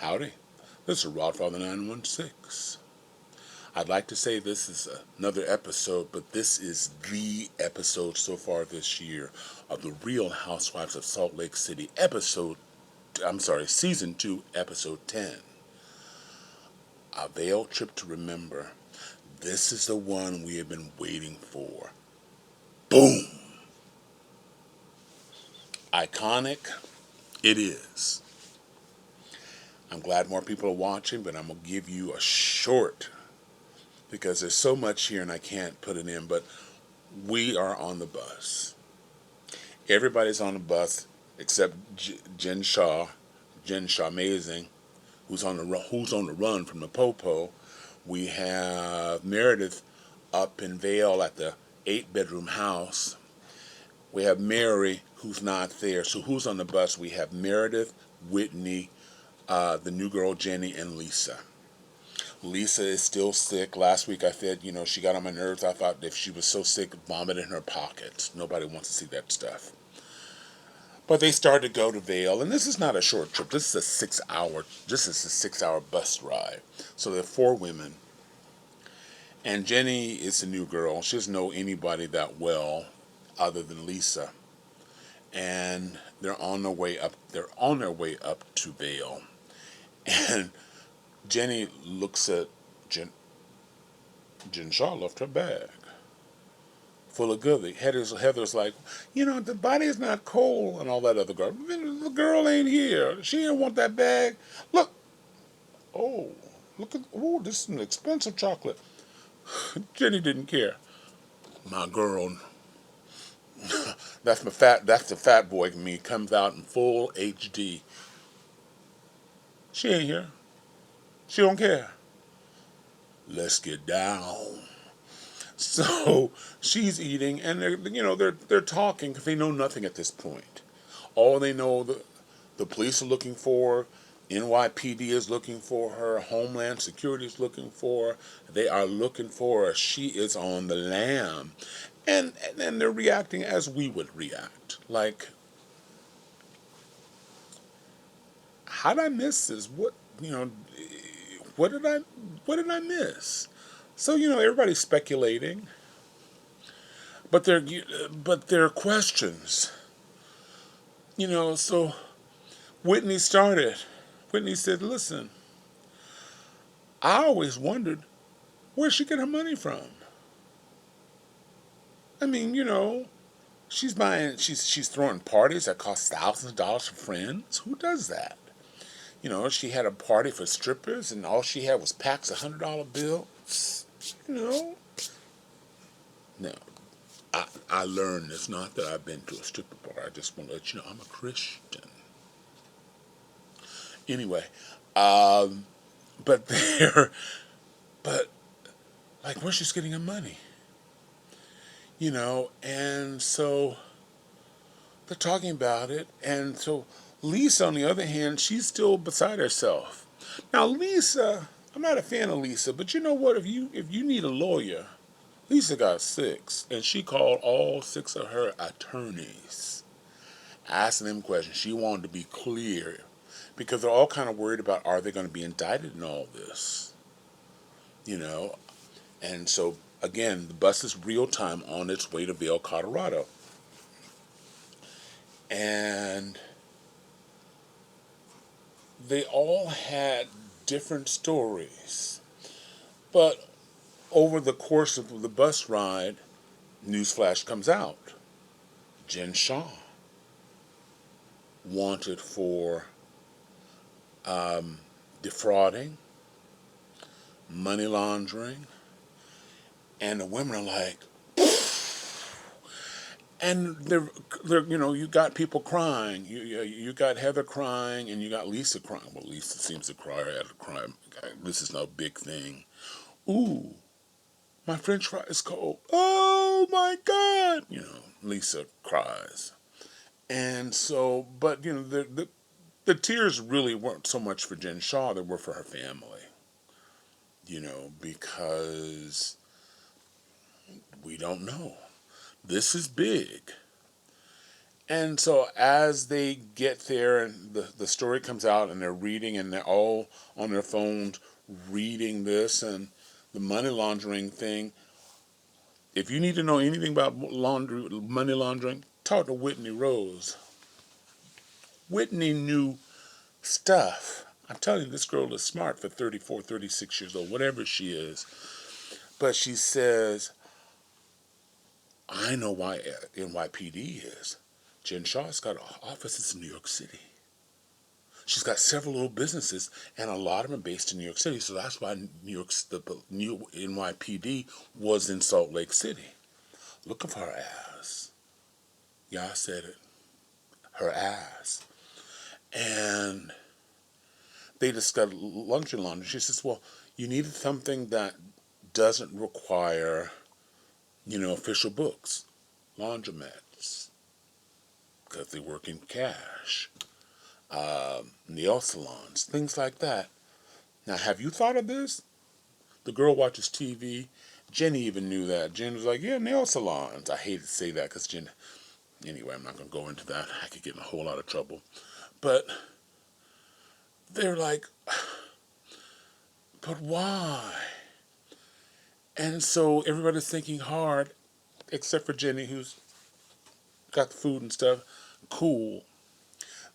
Howdy, this is Rodfather 916. I'd like to say this is another episode, but this is the episode so far this year of the Real Housewives of Salt Lake City Season 2, Episode 10. A Vail Trip to Remember. This is the one we have been waiting for. Boom! Iconic, it is. I'm glad more people are watching, but I'm going to give you a short, because there's so much here and I can't put it in, but we are on the bus. Everybody's on the bus except Jen Shaw Amazing, who's on the run from the Popo. We have Meredith up in Vail at the 8-bedroom house. We have Mary, who's not there. So who's on the bus? We have Meredith, Whitney, the new girl Jenny, and Lisa. Lisa is still sick. Last week I said, she got on my nerves. I thought if she was so sick, vomit in her pockets. Nobody wants to see that stuff. But they started to go to Vail, and this is not a short trip. This is a 6-hour bus ride. So there are 4 women. And Jenny is the new girl. She doesn't know anybody that well other than Lisa. And they're on their way up to Vail. And Jenny looks at Jen Shaw left her bag full of goodies. Heather's like, the body is not cold and all that other girl. The girl ain't here. She didn't want that bag. Look at, this is an expensive chocolate. Jenny didn't care. My girl, that's the fat boy in me, comes out in full HD. She ain't here. She don't care. Let's get down. So she's eating, and they're talking because they know nothing at this point. All they know, the police are looking for her, NYPD is looking for her, Homeland Security is looking for her. They are looking for her. She is on the lam, and they're reacting as we would react. Like, how did I miss this? What did I miss? So everybody's speculating, but there are questions. So Whitney started. Whitney said, "Listen, I always wondered where she get her money from. I mean, she's throwing parties that cost thousands of dollars for friends. Who does that? She had a party for strippers, and all she had was packs of $100 bills. No, I learned it's not that I've been to a stripper bar. I just want to let you know I'm a Christian. Anyway, but where's she getting her money? And so they're talking about it, and so Lisa, on the other hand, she's still beside herself. Now, Lisa, I'm not a fan of Lisa, but you know what? If you need a lawyer, Lisa got 6, and she called all 6 of her attorneys, asking them questions. She wanted to be clear, because they're all kind of worried about, are they going to be indicted in all this? And so, again, the bus is real time on its way to Vail, Colorado. And they all had different stories. But over the course of the bus ride, newsflash comes out. Jen Shaw wanted for defrauding, money laundering, and the women are like, and they're you got people crying. You got Heather crying, and you got Lisa crying. Well, Lisa seems to cry at a crime. This is no big thing. Ooh, my French fry is cold. Oh my God! Lisa cries, and so, but the tears really weren't so much for Jen Shaw; they were for her family. Because we don't know. This is big. And so as they get there and the story comes out and they're reading and they're all on their phones reading this and the money laundering thing, if you need to know anything about money laundering, talk to Whitney Rose. Whitney knew stuff. I'm telling you, this girl is smart for 34, 36 years old, whatever she is. But she says, I know why NYPD is. Jen Shaw's got offices in New York City. She's got several little businesses, and a lot of them are based in New York City. So that's why the new NYPD was in Salt Lake City. Looking for her ass. Yeah, I said it. Her ass. And they discussed lunch and laundry. She says, well, you needed something that doesn't require, official books. Laundromats. Because they work in cash. Nail salons. Things like that. Now, have you thought of this? The girl watches TV. Jenny even knew that. Jen was like, yeah, nail salons. I hate to say that because Jen... Anyway, I'm not going to go into that. I could get in a whole lot of trouble. But they're like, but why? And so everybody's thinking hard, except for Jenny, who's got the food and stuff. Cool.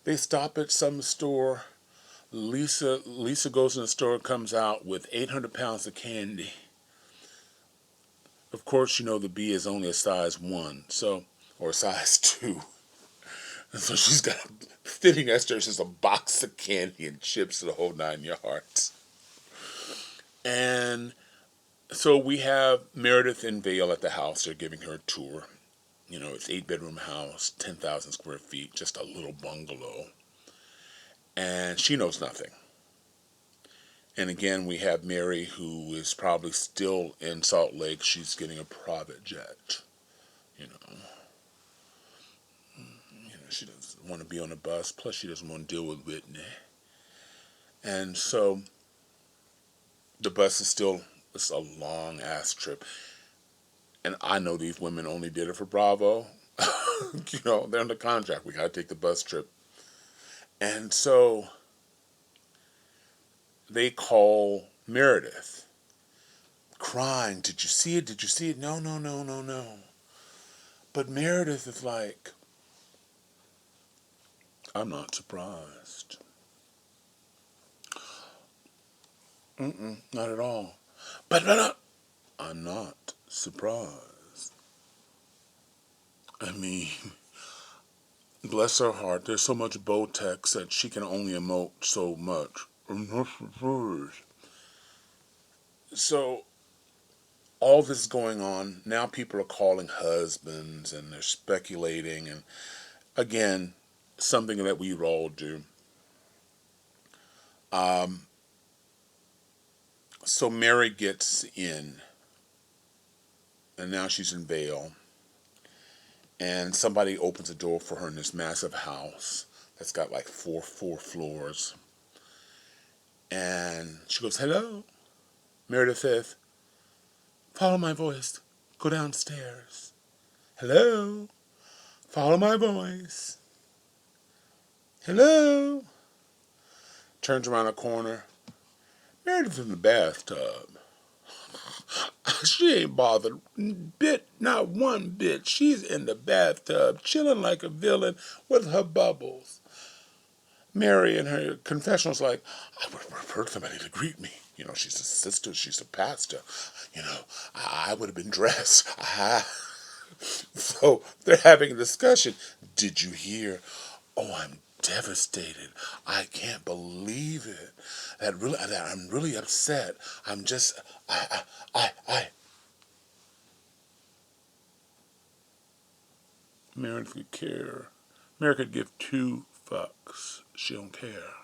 They stop at some store. Lisa goes in the store, comes out with 800 pounds of candy. Of course, the B is only a size 1, or a size 2. And so she's got, sitting next to her, just a box of candy and chips the whole 9 yards. And so we have Meredith and Vail at the house. They're giving her a tour. It's 8-bedroom house, 10,000 square feet, just a little bungalow. And she knows nothing. And again, we have Mary, who is probably still in Salt Lake. She's getting a private jet. She doesn't want to be on a bus. Plus, she doesn't want to deal with Whitney. And so the bus is still, it's a long-ass trip. And I know these women only did it for Bravo. They're under contract. We got to take the bus trip. And so they call Meredith, crying, did you see it? Did you see it? No, no, no, no, no. But Meredith is like, I'm not surprised. Not at all. But I'm not surprised. I mean, bless her heart, there's so much Botex that she can only emote so much. I'm not surprised. So, all this is going on. Now people are calling husbands and they're speculating. And again, something that we all do. So Mary gets in. And now she's in Vail. And somebody opens the door for her in this massive house that's got like four floors. And she goes, hello. Meredith says, follow my voice. Go downstairs. Hello. Follow my voice. Hello. Turns around the corner. Meredith's in the bathtub. She ain't bothered not one bit. She's in the bathtub, chilling like a villain with her bubbles. Mary in her confessional's like, I would have preferred somebody to greet me. She's a sister, she's a pastor. I would have been dressed. So they're having a discussion. Did you hear? Oh, I'm devastated. I can't believe it. That I'm really upset. I'm just, I. Mary could care. Mary could give 2 fucks. She don't care.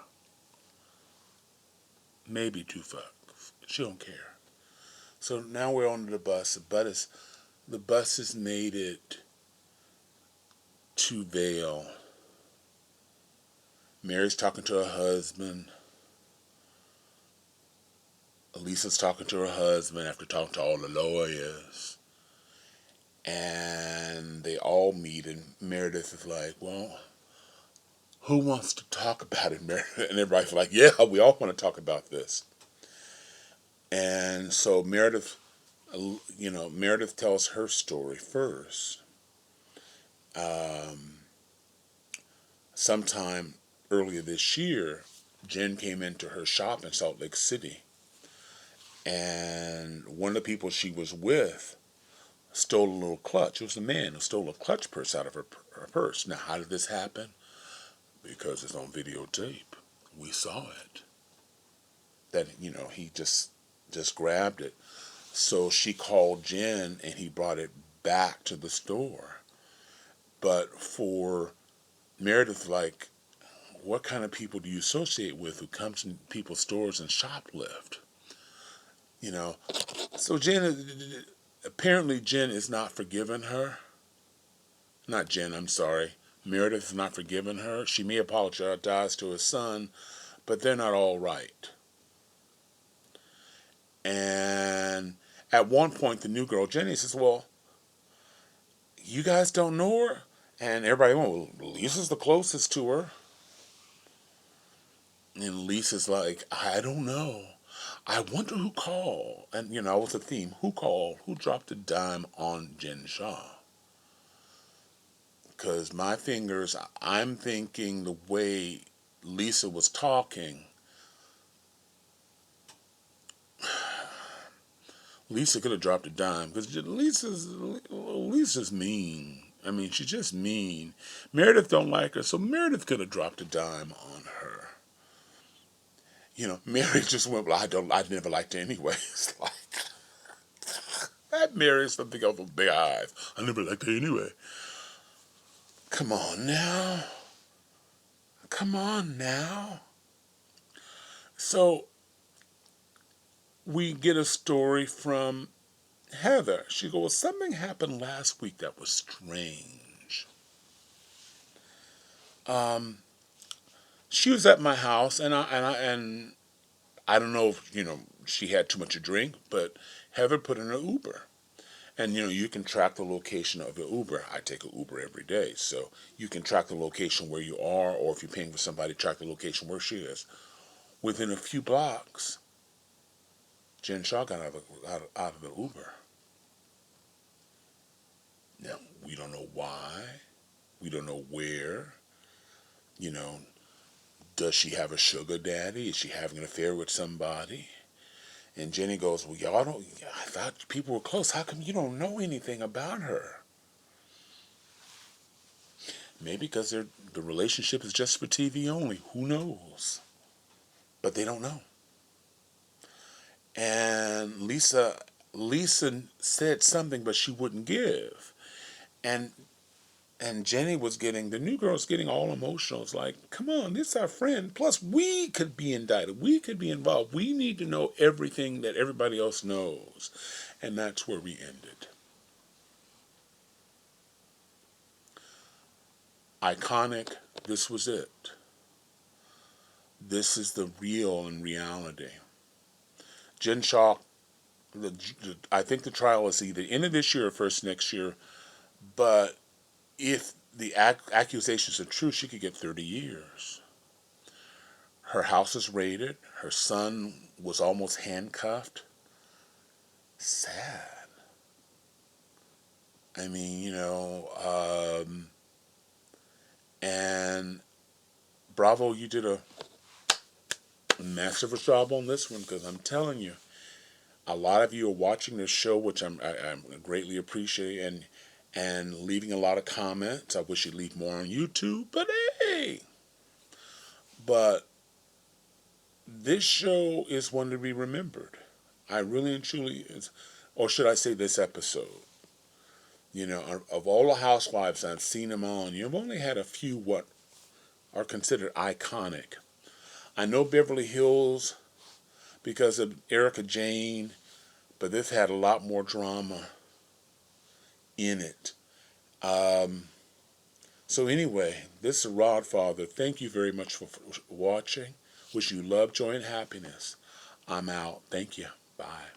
Maybe 2 fucks. She don't care. So now we're on the bus. The bus has made it to Vail. Mary's talking to her husband. Elisa's talking to her husband after talking to all the lawyers. And they all meet, and Meredith is like, well, who wants to talk about it, Meredith? And everybody's like, yeah, we all want to talk about this. And so Meredith, Meredith tells her story first. Sometime earlier this year, Jen came into her shop in Salt Lake City, and one of the people she was with stole a little clutch. It was a man who stole a clutch purse out of her purse. Now, how did this happen? Because it's on videotape. We saw it. That, he just grabbed it. So she called Jen, and he brought it back to the store. But for Meredith, like, what kind of people do you associate with who comes in people's stores and shoplift? So apparently Jen is not forgiving her. Not Jen, I'm sorry. Meredith is not forgiving her. She may apologize to her son, but they're not all right. And at one point, the new girl, Jenny, says, well, you guys don't know her? And everybody went, well, Lisa's the closest to her. And Lisa's like, I don't know. I wonder who called. And, that was the theme. Who called? Who dropped a dime on Jen Shaw? Because I'm thinking the way Lisa was talking, Lisa could have dropped a dime. Because Lisa's mean. I mean, she's just mean. Meredith don't like her, so Meredith could have dropped a dime on her. Mary just went, well, I never liked her anyway. It's like, that Mary is something else with big eyes. I never liked her anyway. Come on now. Come on now. So, we get a story from Heather. She goes, something happened last week that was strange. She was at my house, and I don't know if she had too much to drink, but Heather put in an Uber, and you can track the location of the Uber. I take an Uber every day, so you can track the location where you are, or if you're paying for somebody, track the location where she is. Within a few blocks, Jen Shaw got out of the Uber. Now, we don't know why. We don't know where. Does she have a sugar daddy? Is she having an affair with somebody? And Jenny goes, well, I thought people were close. How come you don't know anything about her? Maybe because the relationship is just for TV only. Who knows? But they don't know. And Lisa said something, but she wouldn't give. And Jenny the new girl's getting all emotional. It's like, come on, this is our friend. Plus, we could be indicted. We could be involved. We need to know everything that everybody else knows. And that's where we ended. Iconic, this was it. This is the real and reality. Jen Shaw, I think the trial is either end of this year or first next year. But if the accusations are true, she could get 30 years. Her house is raided. Her son was almost handcuffed. Sad. I mean, and bravo, you did a massive job on this one, because I'm telling you, a lot of you are watching this show, which I'm greatly appreciating, and leaving a lot of comments. I wish you'd leave more on YouTube, but hey! But this show is one to be remembered. I really and truly is. Or should I say this episode? Of all the Housewives I've seen them on, you've only had a few what are considered iconic. I know Beverly Hills because of Erica Jane, but this had a lot more drama in it. So anyway, this is Rod Father. Thank you very much for watching. Wish you love, joy, and happiness. I'm out. Thank you. Bye.